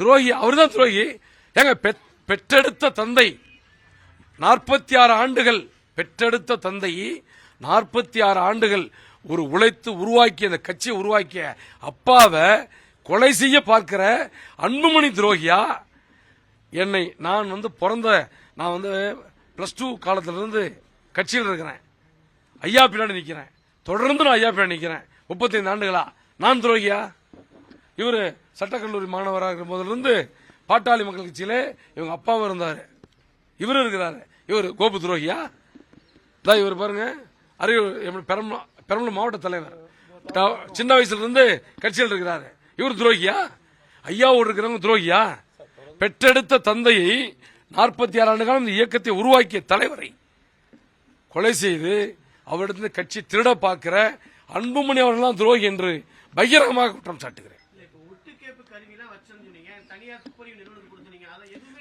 துரோகி அவர்தான் துரோகி. ஏங்க பெற்றெடுத்த தந்தை 46 ஆண்டுகள் பெற்றெடுத்த தந்தை 46 ஆண்டுகள் ஒரு உழைத்து உருவாக்கிய அந்த கட்சியை உருவாக்கிய அப்பாவை கொலை செய்ய பார்க்கிற அன்புமணி துரோகியா? என்னை நான் +2 காலத்திலிருந்து கட்சியில் இருக்கிறேன். ஐயா பின்னாடி நிக்கிறேன். தொடர்ந்து நான் ஐயா பின்னாடி நிக்கிறேன். 35 ஆண்டுகளா நான் துரோகியா? இவரு சட்டக்கல்லூரி மாணவராக இருக்கும் போதிலிருந்து பாட்டாளி மக்கள் கட்சியிலே இவங்க அப்பாவும் இருந்தாரு, இவரு இருக்கிறாரு. இவர் கோபு துரோகியா? இவர் பாருங்க, அரியலூர் பெரம்பலூர் மாவட்ட தலைவர், சின்ன வயசுல இருந்து கட்சியில் இருக்கிறாரு. இவர் துரோகியா? ஐயாவோடு இருக்கிறவங்க துரோகியா? பெற்றெடுத்த தந்தையை 46 ஆண்டு காலம் இந்த இயக்கத்தை உருவாக்கிய தலைவரை கொலை செய்து அவரிடத்தில் கட்சி திருட பார்க்கிற அன்புமணி அவர்கள் தான் துரோகி என்று பகிரங்கமாக குற்றம் சாட்டுகிறேன்.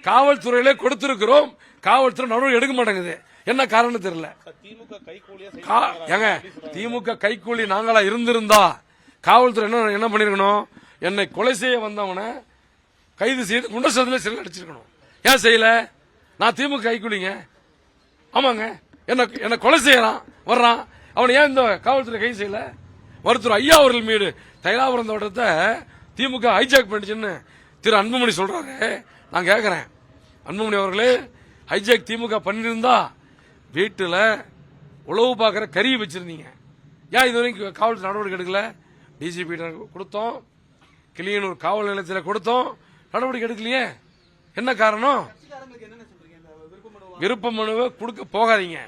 காவல்துறையிலே கொடுத்திருக்கிறோம். காவல்துறை நடவடிக்கை எடுக்க மாட்டேங்குது. என்ன காரணம் தெரியல. திமுக கைகூலி நாங்களா இருந்திருந்தா காவல்துறை என்ன பண்ணிருக்கணும்? என்னை கொலை செய்ய வந்தவனை கைது செய்து குண்டசத்துல சிறையில் அடிச்சிருக்கணும். ஏன் செய்யல? நான் திமுக கைகூலிங்க. ஆமாங்க, என்ன கொலை செய்யறான் வர்றான், அவனை ஏன் இந்த காவல்துறை கைது செய்யல? மருத்துவர் ஐயா அவர்கள் மீது தைலாபுரம் தோட்டத்தை திமுக ஹைஜாக் பண்ணிச்சுன்னு திரு அன்புமணி சொல்றாரு. நான் கேட்கிறேன், அன்புமணி அவர்களே, ஹைஜாக் திமுக பண்ணிருந்தா வீட்டுல உளவு பார்க்கிற கறியை வச்சிருந்தீங்க. ஏன் இதுவரைக்கும் காவல்துறை நடவடிக்கை எடுக்கல? டிஜிபி கொடுத்தோம், கிளியனூர் காவல் நிலையத்தில் கொடுத்தோம், நடவடிக்கை எடுக்கலையே. என்ன காரணம்? விருப்ப மனுவை கொடுக்க போகாதீங்க,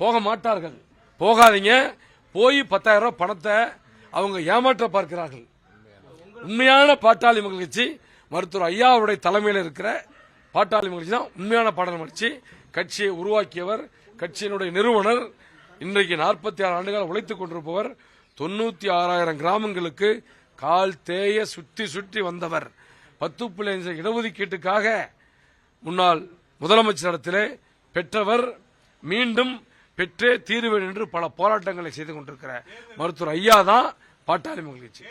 போக மாட்டார்கள். போகாதீங்க. போய் 10,000 ரூபாய் பணத்தை அவங்க ஏமாற்ற பார்க்கிறார்கள். உண்மையான பாட்டாளி மக்கள் கட்சி மருத்துவர் ஐயாவுடைய தலைமையில் இருக்கிற பாட்டாளி மக்கள் கட்சி தான் உண்மையான பாட்டாளி கட்சி. கட்சியை உருவாக்கியவர், கட்சியினுடைய நிறுவனர், இன்றைக்கு 46 ஆண்டுகள் உழைத்துக் கொண்டிருப்பவர், 96,000 கிராமங்களுக்கு கால் தேய சுற்றி வந்தவர், 10.5 இடஒதுக்கீட்டுக்காக முன்னாள் முதலமைச்சரிடத்திலே பெற்றவர், மீண்டும் பெற்றே தீருவேன் என்று பல போராட்டங்களை செய்து கொண்டிருக்கிற மருத்துவர் ஐயா தான் பாட்டாளி மக்கள் கட்சி.